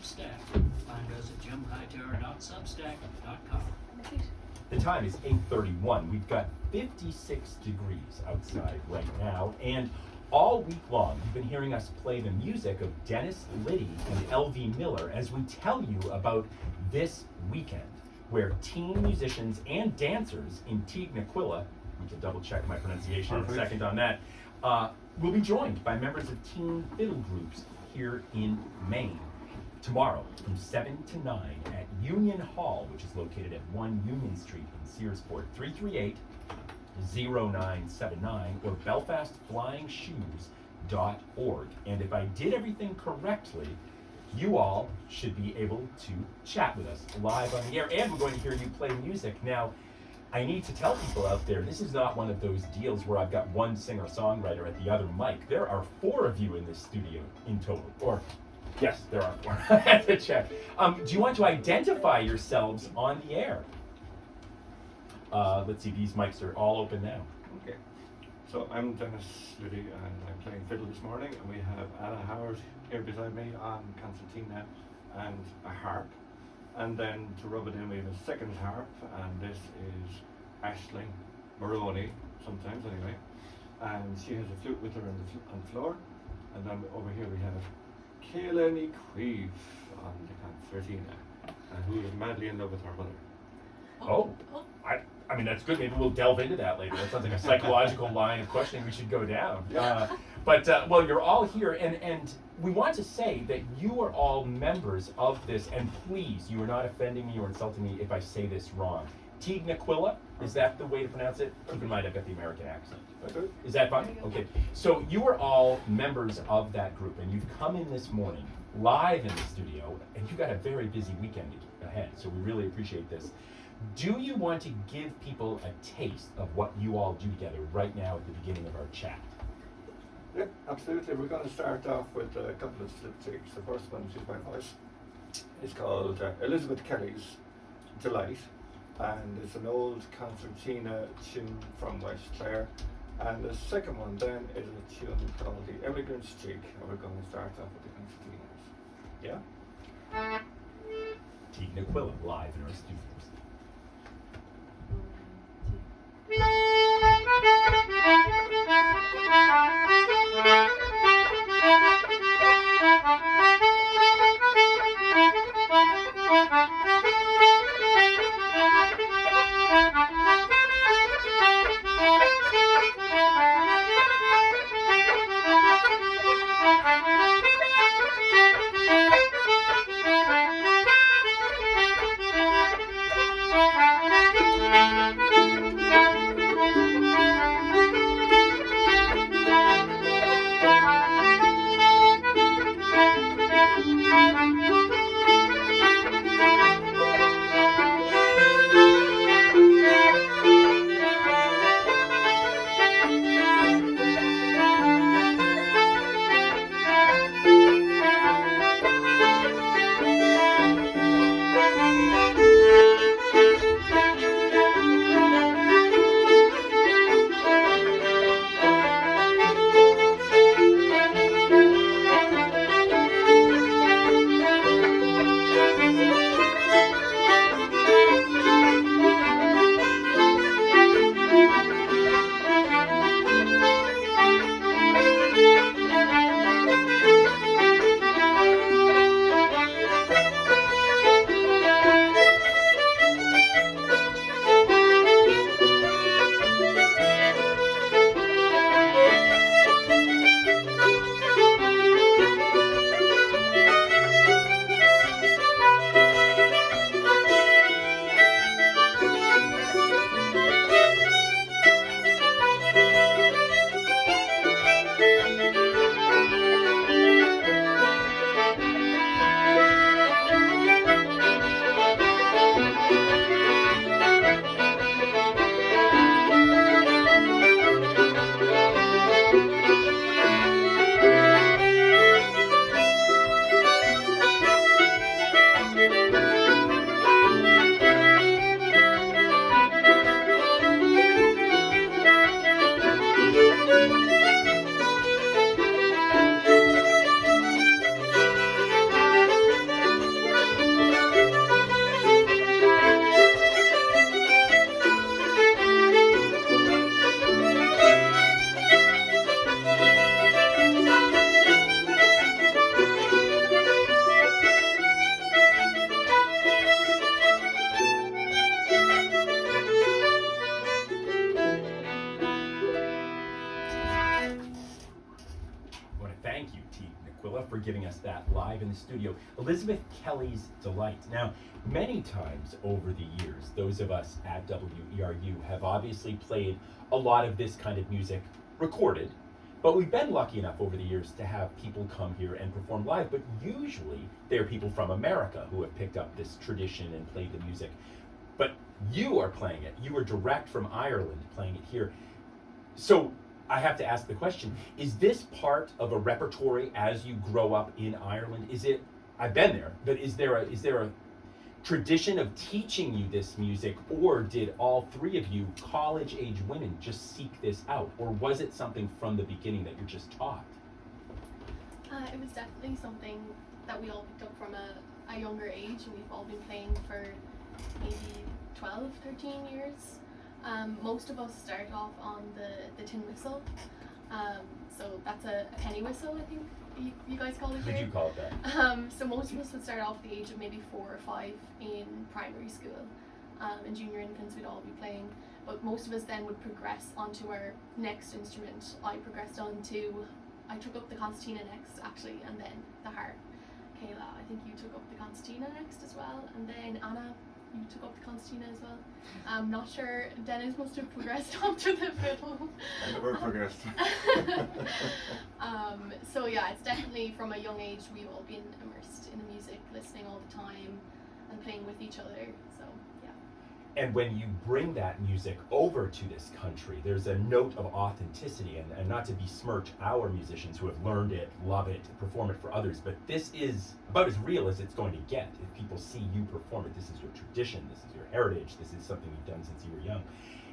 Substack. Find us at jimhightower.substack.com. The time is 8:31. We've got 56 degrees outside right now, and all week long you've been hearing us play the music of Dennis Liddy and L.V. Miller as we tell you about this weekend, where teen musicians and dancers in Teague-Naquilla, we can double check my pronunciation in a second on that, will be joined by members of teen fiddle groups here in Maine. Tomorrow from 7 to 9 at Union Hall, which is located at 1 Union Street in Searsport, 338-0979 or belfastflyingshoes.org. And if I did everything correctly, you all should be able to chat with us live on the air, and we're going to hear you play music. Now, I need to tell people out there, this is not one of those deals where I've got one singer-songwriter at the other mic. There are 4 of you in this studio in total, or yes, there are 4. I had to check. Do you want to identify yourselves on the air? Let's see, these mics are all open now. Okay. So I'm Dennis Liddy and I'm playing fiddle this morning, and we have Anna Howard here beside me on concertina and a harp. And then to rub it in we have a second harp, and this is Aisling Maroney, sometimes anyway. And she has a flute with her on the floor. And then over here we have Kaylani Queeve on the concertina, who is madly in love with her mother. I mean, that's good. Maybe we'll delve into that later. That sounds like a psychological line of questioning we should go down. Well, you're all here, and we want to say that you are all members of this, and please, you are not offending me or insulting me if I say this wrong. Teague-Naquilla, is that the way to pronounce it? Keep in mind, I've got the American accent. Is that fine? Okay. So you are all members of that group, and you've come in this morning live in the studio, and you've got a very busy weekend ahead, so we really appreciate this. Do you want to give people a taste of what you all do together right now at the beginning of our chat? Yeah, absolutely. We're going to start off with a couple of slip jigs. The first one, which is my voice, is called Elizabeth Kelly's Delight, and it's an old concertina tune from West Clare. And the second one then is a tune called The Emigrant's Jig, and we're going to start off with the concertinas. Yeah? Teague-Naquilla live in our studios. live in the studio, Elizabeth Kelly's Delight. Now, many times over the years, those of us at WERU have obviously played a lot of this kind of music recorded, but we've been lucky enough over the years to have people come here and perform live, but usually they're people from America who have picked up this tradition and played the music. But you are playing it. You are direct from Ireland playing it here. So I have to ask the question, is this part of a repertory as you grow up in Ireland? Is it, I've been there, but is there a tradition of teaching you this music, or did all three of you college-age women just seek this out? Or was it something from the beginning that you're just taught? It was definitely something that we all picked up from a younger age, and we've all been playing for maybe 12, 13 years. Most of us start off on the tin whistle. So that's a penny whistle, I think you guys call it Did here. you call it that? So most of us would start off at the age of maybe 4 or 5 in primary school. In junior infants we'd all be playing. But most of us then would progress onto our next instrument. I took up the concertina next actually, and then the harp. Kayla, I think you took up the concertina next as well, and then Anna, you took up the concertina as well. I'm not sure, Dennis must have progressed onto the fiddle. I never progressed. So yeah, it's definitely from a young age we've all been immersed in the music, listening all the time and playing with each other, so yeah. And when you bring that music over to this country, there's a note of authenticity, and not to besmirch our musicians who have learned it, love it, perform it for others, but this is about as real as it's going to get. If people see you perform it, this is your tradition, this is your heritage, this is something you've done since you were young.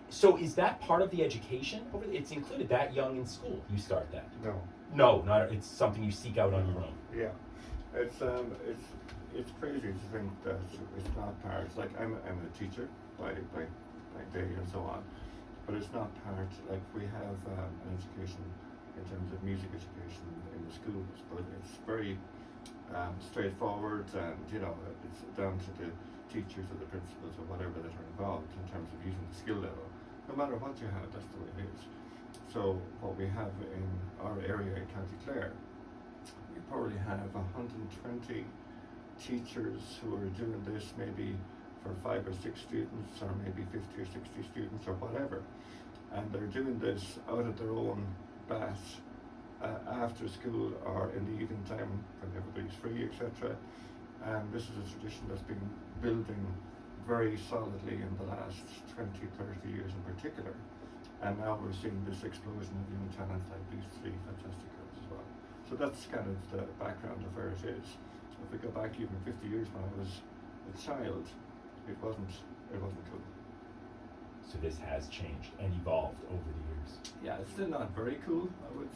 So is that part of the education? It's included that young in school, you start that? No. No, not, it's something you seek out on your own. Yeah, it's crazy to think that it's not part. Like I'm a teacher by day and so on, but it's not part. Like we have an education in terms of music education in the schools, but it's very straightforward, and it's down to the teachers or the principals or whatever that are involved in terms of using the skill level. No matter what you have, that's the way it is. So what we have in our area in County Clare, we probably have 120 teachers who are doing this maybe for 5 or 6 students, or maybe 50 or 60 students or whatever. And they're doing this out of their own bat after school or in the evening time when everybody's free, etc. And this is a tradition that's been building very solidly in the last 20, 30 years in particular. And now we're seeing this explosion of young talent like these 3 fantastic girls as well. So that's kind of the background of where it is. If we go back even 50 years when I was a child, it wasn't cool. So this has changed and evolved over the years. Yeah, it's still not very cool, I would,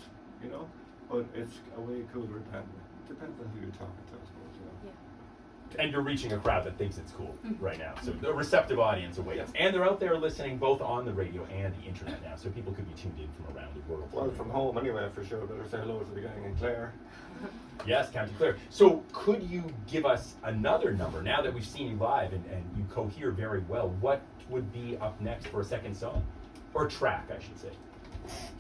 but it's a way cooler than, depends on who you're talking to, I suppose, And you're reaching a crowd that thinks it's cool right now. So a receptive audience awaits. And they're out there listening both on the radio and the internet now. So people could be tuned in from around the world. Well, from home anyway, for sure. Better say hello to the gang in Clare. Yes, County Clare. So could you give us another number, now that we've seen you live and you cohere very well, what would be up next for a second song? Or track, I should say.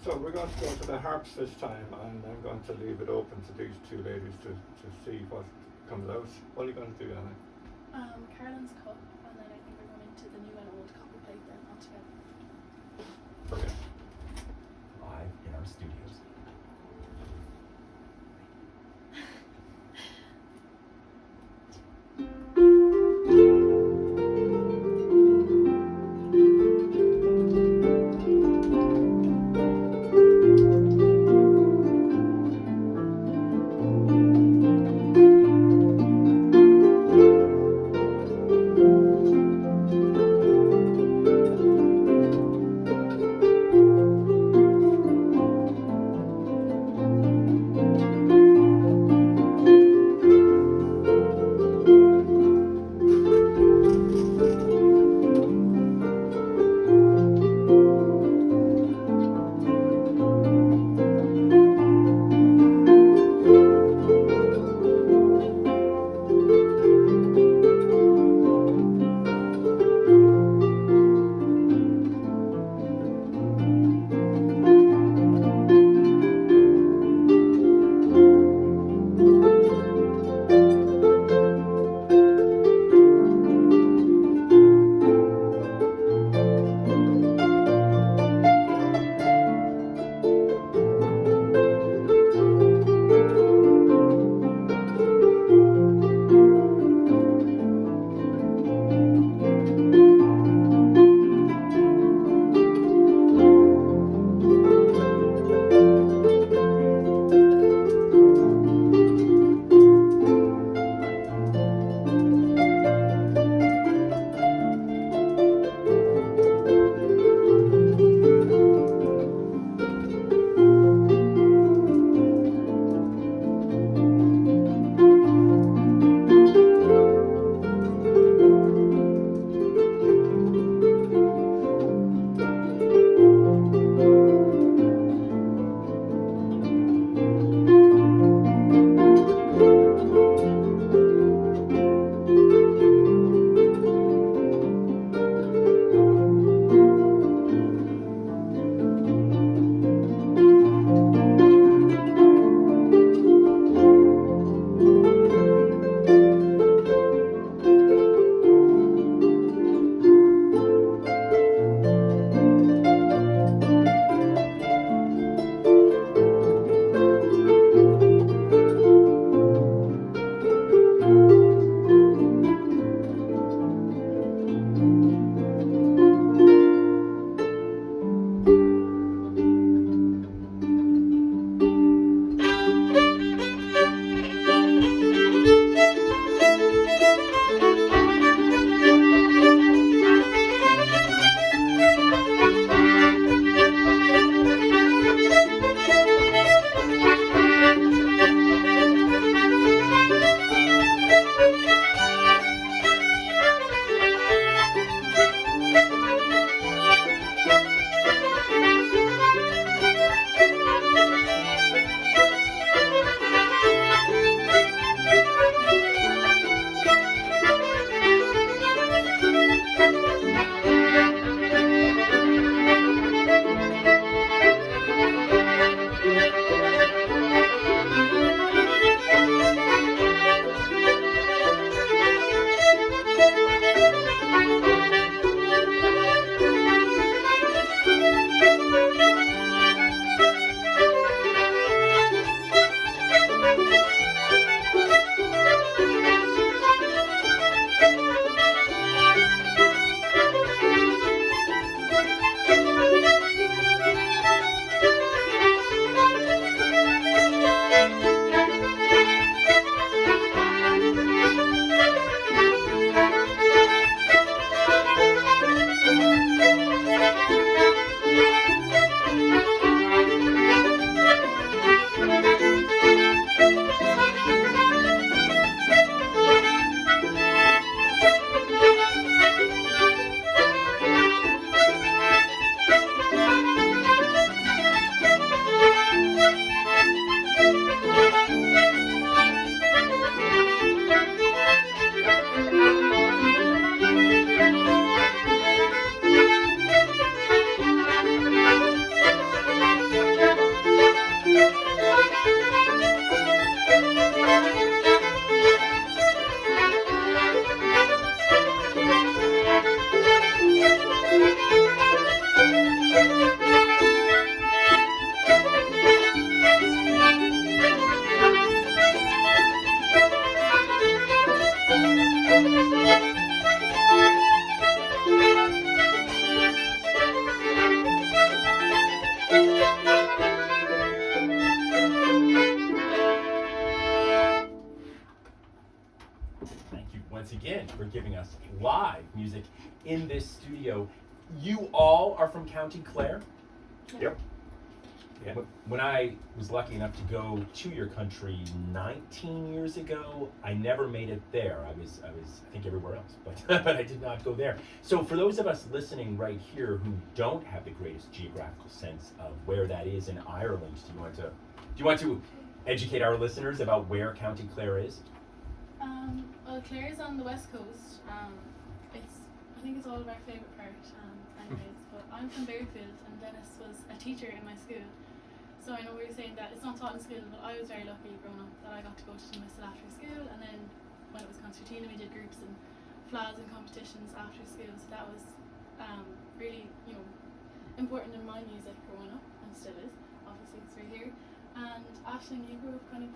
So we're going to go to the harps this time, and I'm going to leave it open to these 2 ladies to see what comes out. What are you going to do, Anna? Carolyn's Cup, and then I think we're going into the new and old copper plate then altogether. Okay. Live in our studios. Thank you once again for giving us live music in this studio. You all are from County Clare? Yep. Yeah. When I was lucky enough to go to your country 19 years ago, I never made it there. I was I think everywhere else, but but I did not go there. So for those of us listening right here who don't have the greatest geographical sense of where that is in Ireland, do you want to educate our listeners about where County Clare is? Well, Clare is on the west coast. I think it's all of our favourite part, anyways. But I'm from Bearfield, and Dennis was a teacher in my school. So I know we were saying that it's not taught in school, but I was very lucky growing up that I got to go to Missile after school, and then when it was concertina, we did groups and flags and competitions after school. So that was really, important in my music growing up, and still is. Obviously, it's right here. And Aisling, you grew up kind of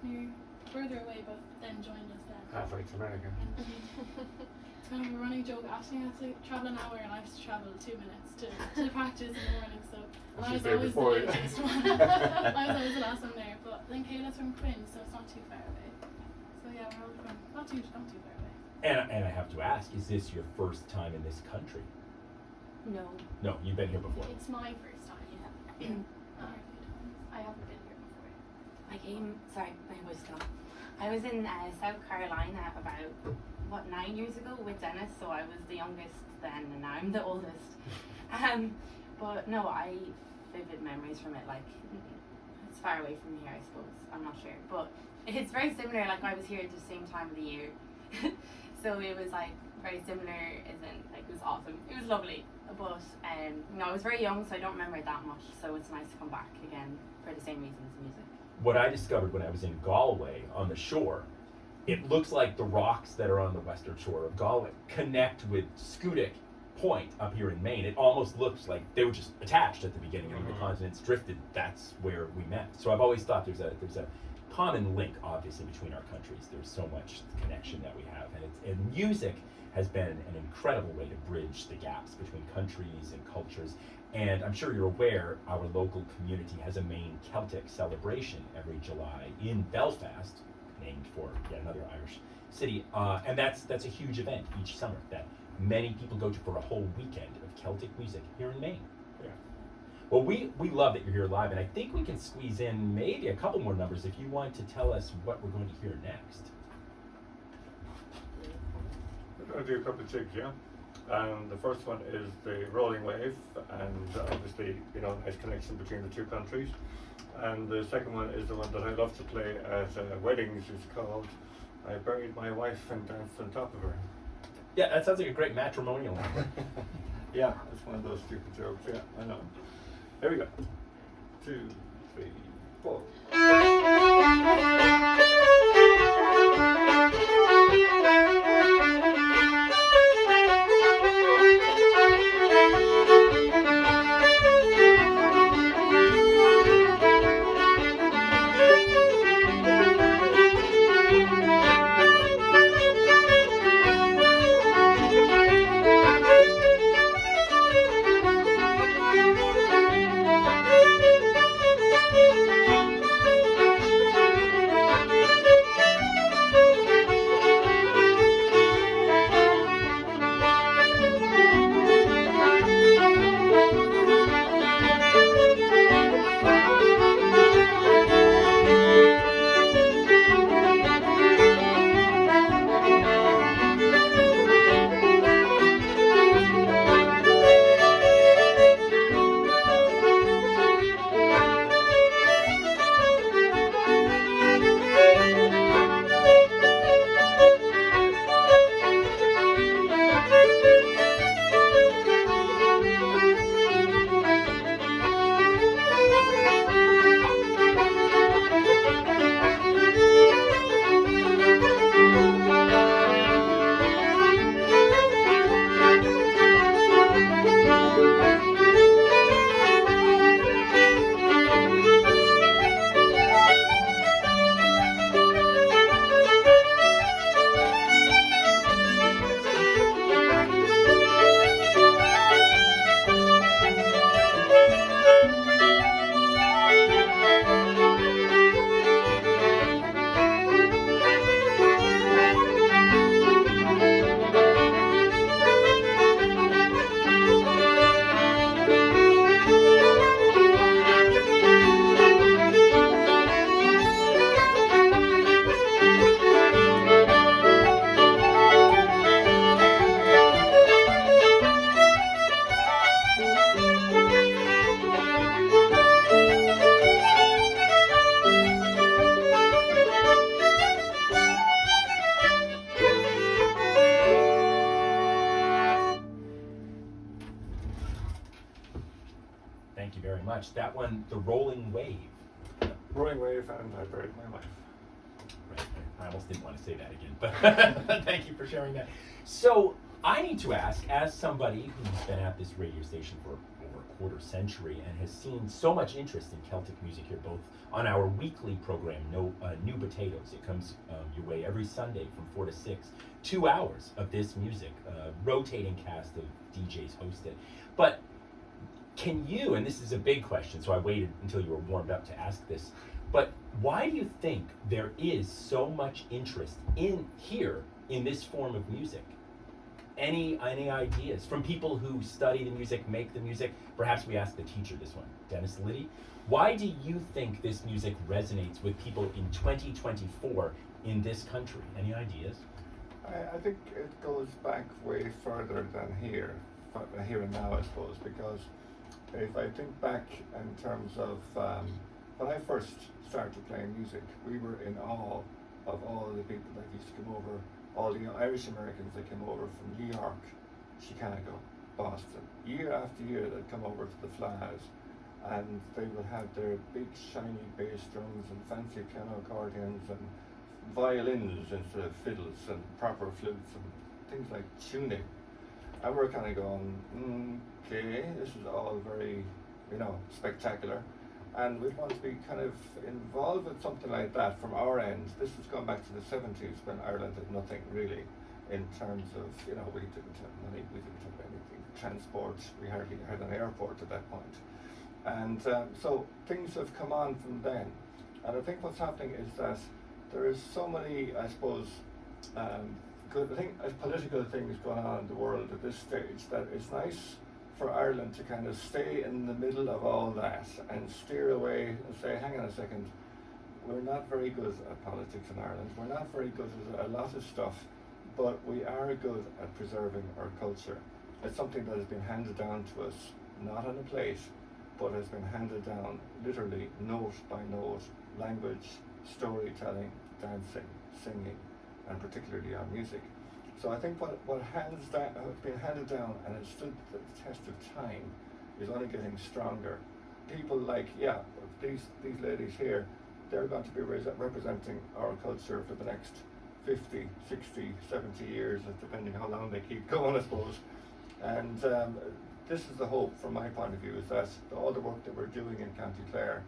near further away, but then joined us then. Halfway to America. It's kind of a running joke. Aisling had to travel an hour, and I had to travel 2 minutes to practice in the morning. So I was always the latest one. I was always the last one there. But then Kayla's from Quinn, so it's not too far away. So yeah, we're all from not too far away. And I have to ask, is this your first time in this country? No. No, you've been here before. It's my first time. Yeah. I haven't been here before. My voice is gone. I was in South Carolina about 9 years ago with Dennis, so I was the youngest then, and now I'm the oldest. But no, I vivid memories from it. Like, it's far away from here, I suppose. I'm not sure, but it's very similar. Like, I was here at the same time of the year, so it was like very similar. Isn't like it was awesome. It was lovely, but I was very young, so I don't remember it that much. So it's nice to come back again for the same reasons, music. What I discovered when I was in Galway on the shore, it looks like the rocks that are on the western shore of Galway connect with Scudic Point up here in Maine. It almost looks like they were just attached at the beginning, and when the continents drifted, that's where we met. So I've always thought there's a common link, obviously, between our countries. There's so much connection that we have, and music has been an incredible way to bridge the gaps between countries and cultures. And I'm sure you're aware, our local community has a main Celtic celebration every July in Belfast, named for yet another Irish city. And that's a huge event each summer that many people go to for a whole weekend of Celtic music here in Maine. Yeah. Well, we love that you're here live, and I think we can squeeze in maybe a couple more numbers if you want to tell us what we're going to hear next. We're going to do a couple of jigs, yeah? The first one is the Rolling Wave, and obviously, nice connection between the two countries. And the second one is the one that I love to play at weddings. It's called I Buried My Wife and Danced on Top of Her. Yeah, that sounds like a great matrimonial number. Yeah, it's one of those stupid jokes, yeah, I know. Here we go. 2, 3, 4. much. That one, The Rolling Wave. Rolling Wave and I Buried My Life. Right. I almost didn't want to say that again, but thank you for sharing that. So I need to ask, as somebody who's been at this radio station for over a quarter century and has seen so much interest in Celtic music here, both on our weekly program, New Potatoes. It comes your way every Sunday from 4 to 6. 2 hours of this music, rotating cast of DJs host it. But can you, and this is a big question, so I waited until you were warmed up to ask this, but why do you think there is so much interest in this form of music? Any ideas from people who study the music, make the music? Perhaps we ask the teacher this one, Dennis Liddy. Why do you think this music resonates with people in 2024 in this country? Any ideas? I think it goes back way further than here and now, I suppose, because if I think back in terms of when I first started playing music, we were in awe of all of the people that used to come over, all the Irish Americans that came over from New York, Chicago, Boston. Year after year they'd come over to the Flags and they would have their big shiny bass drums and fancy piano accordions and violins instead of fiddles and proper flutes and things like tuning. And we're kind of going, okay, this is all very, spectacular. And we'd want to be kind of involved with something like that from our end. This was going back to the 70s when Ireland did nothing really in terms of, we didn't have money, we didn't have anything. Transport, we hardly had an airport at that point. And so things have come on from then. And I think what's happening is that there is so many, I suppose, political things going on in the world at this stage that it's nice for Ireland to kind of stay in the middle of all that and steer away and say, hang on a second, we're not very good at politics in Ireland, we're not very good at a lot of stuff, but we are good at preserving our culture. It's something that has been handed down to us, not on a plate, but has been handed down literally note by note, language, storytelling, dancing, singing, and particularly our music. So I think what has been handed down and has stood the test of time is only getting stronger. People like, these ladies here, they're going to be representing our culture for the next 50, 60, 70 years, depending how long they keep going, I suppose. And this is the hope from my point of view, is that all the work that we're doing in County Clare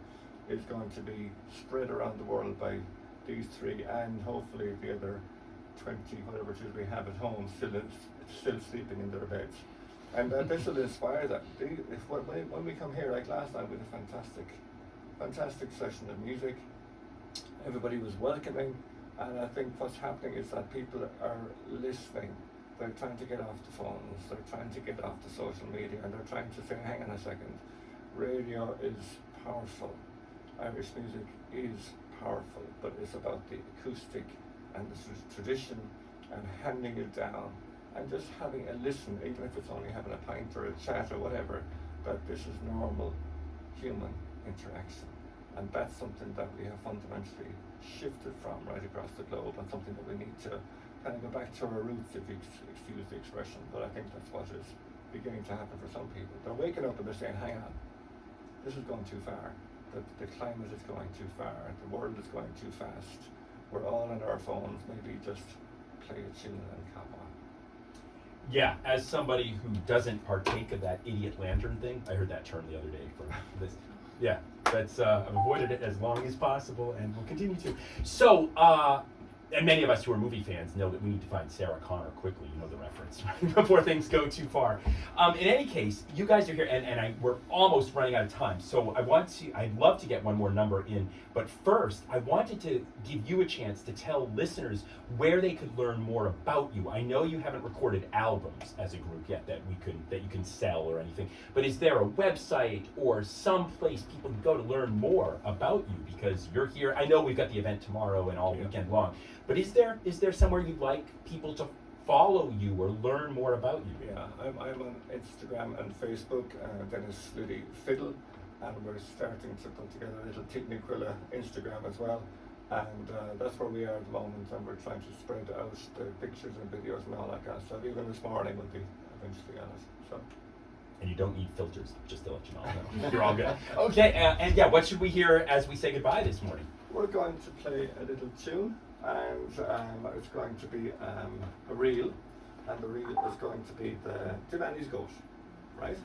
is going to be spread around the world by these three and hopefully the other 20, whatever it is we have at home, still sleeping in their beds. And this will inspire them. When we come here, like last night, we had a fantastic session of music. Everybody was welcoming, and I think what's happening is that people are listening. They're trying to get off the phones, they're trying to get off the social media, and they're trying to say, hang on a second, radio is powerful. Irish music is powerful, but it's about the acoustic and the tradition and handing it down and just having a listen, even if it's only having a pint or a chat or whatever, that this is normal human interaction. And that's something that we have fundamentally shifted from right across the globe, and something that we need to kind of go back to our roots, if you excuse the expression. But I think that's what is beginning to happen for some people. They're waking up and they're saying, hang on, this is going too far. The climate is going too far. The world is going too fast. We're all on our phones, maybe just play a tune and come on. Yeah, as somebody who doesn't partake of that idiot lantern thing, I heard that term the other day for this. Yeah, that's I've avoided it as long as possible and will continue to. So, and many of us who are movie fans know that we need to find Sarah Connor quickly, you know the reference, before things go too far. In any case, you guys are here, and we're almost running out of time. So I'd love to get one more number in, but first, I wanted to give you a chance to tell listeners where they could learn more about you. I know you haven't recorded albums as a group yet that you can sell or anything, but is there a website or some place people can go to learn more about you? Because you're here. I know we've got the event tomorrow and all weekend long. But is there somewhere you'd like people to follow you or learn more about you? Yeah, I'm on Instagram and Facebook, Dennis Liddy Fiddle, and we're starting to put together a little Tigniquilla Instagram as well. And that's where we are at the moment, and we're trying to spread out the pictures and videos and all that kind of stuff. Even this morning will be eventually on it. So. And you don't need filters, just to let you know. You're all good. Okay, and yeah, what should we hear as we say goodbye this morning? We're going to play a little tune, and it's going to be a reel, and the reel is going to be the Giovanni's Goat, right?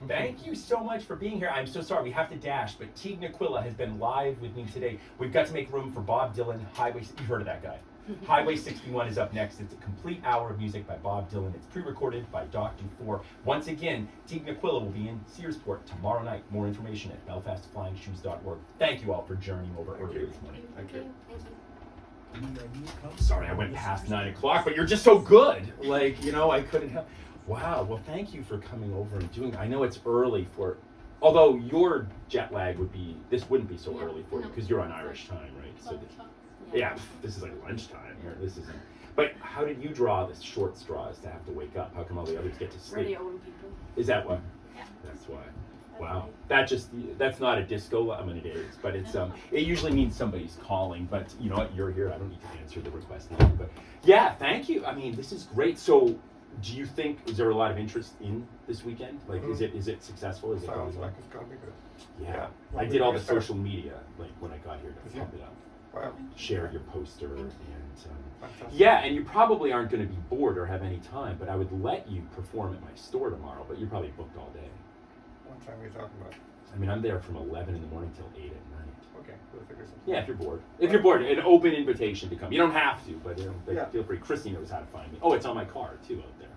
Thank you so much for being here. I'm so sorry, we have to dash, but Teague Naquilla has been live with me today. We've got to make room for Bob Dylan, you've heard of that guy. Highway 61 is up next. It's a complete hour of music by Bob Dylan. It's pre-recorded by Dr. Four. Once again, Teague Naquilla will be in Searsport tomorrow night. More information at belfastflyingshoes.org. Thank you all for journeying over earlier this morning. Thank you. Sorry, I went past 9 o'clock, but you're just so good. Like, you know, I couldn't help. Wow, well, thank you for coming over and doing. I know it's early for, although your jet lag would be, this wouldn't be so early for you because you're on Irish time, right? So, yeah, this is like lunchtime. Or this isn't. But how did you draw the short straws to have to wake up? How come all the others get to sleep? Really old people. Is that why? Yeah. That's why. Wow, that's not a disco. I mean, it is, but it's it usually means somebody's calling. But you know what? You're here. I don't need to answer the request now. But yeah, thank you. I mean, this is great. So, do you think is there a lot of interest in this weekend? Like, is it successful? Is it Sounds going like well? it's gonna be good. Yeah, Yeah. I did all the social media like when I got here to Yeah. pump it up. Wow. Share your poster and. Fantastic. Yeah, and you probably aren't going to be bored or have any time, but I would let you perform at my store tomorrow. But you're probably booked all day. What time are you talking about? I mean, I'm there from 11 in the morning till 8 at night. Okay, we'll figure something. Yeah, if you're bored. If you're bored, an open invitation to come. You don't have to, but, Yeah. feel free. Christy knows how to find me. Oh, it's on my card, too, out there.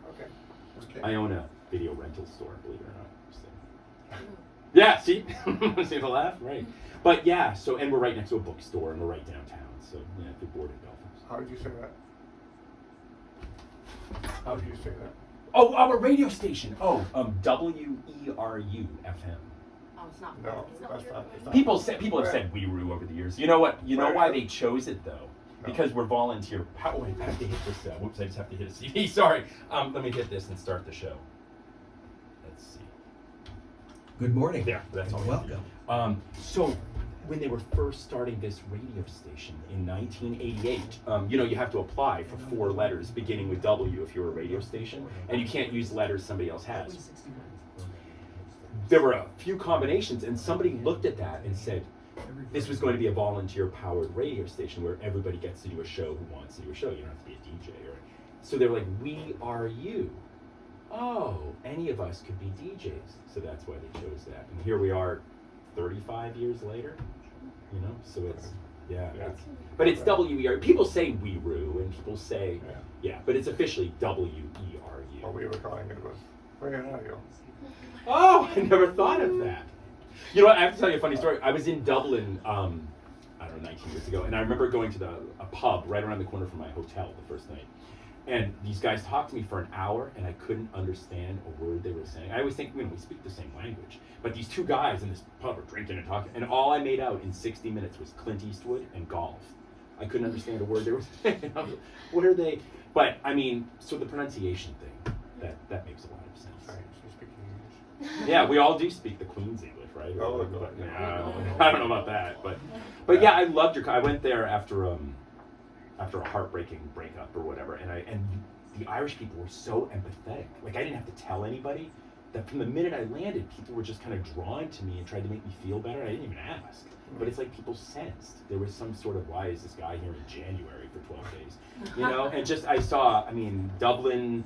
Okay. I own a video rental store, believe it or not. So. Yeah, see? See the laugh? Right. But yeah, so, and we're right next to a bookstore, and we're right downtown. So, yeah, if you're bored in Belfast. How did you say that? How do you say that? Oh, our radio station. Oh, WERU FM. Oh, it's not. No, It's not that's your not. way. It's not. People have said WERU over the years. You know what? You know why they chose it though? No. Because we're volunteer. Wait, I have to hit this. Whoops, I just have to hit a CD. Sorry. Let me hit this and start the show. Let's see. Good morning. There, that's all. Welcome. So, when they were first starting this radio station in 1988, you have to apply for 4 letters beginning with W if you're a radio station, and you can't use letters somebody else has. There were a few combinations, and somebody looked at that and said, this was going to be a volunteer-powered radio station where everybody gets to do a show who wants to do a show. You don't have to be a DJ. So they were like, we are you. Oh, any of us could be DJs. So that's why they chose that. And here we are 35 years later, so it's, but it's WERU. People say WERU, and people say, but it's officially WERU. Or we were calling it was, where are you? Oh, I never thought of that. You know what, I have to tell you a funny story. I was in Dublin, I don't know, 19 years ago, and I remember going to a pub right around the corner from my hotel the first night. And these guys talked to me for an hour, and I couldn't understand a word they were saying. I always think, we speak the same language. But these 2 guys in this pub were drinking and talking, and all I made out in 60 minutes was Clint Eastwood and golf. I couldn't understand a word they were saying. I was like, what are they? But, so the pronunciation thing, that makes a lot of sense. Sorry, so speaking English. Yeah, we all do speak the Queen's English, right? Oh, God. I don't know about that, but yeah, I loved I went there after a heartbreaking breakup or whatever, and the Irish people were so empathetic. Like, I didn't have to tell anybody. That from the minute I landed, people were just kind of drawn to me and tried to make me feel better. I didn't even ask, but it's like people sensed there was some sort of, why is this guy here in January for 12 days, and just I saw, Dublin.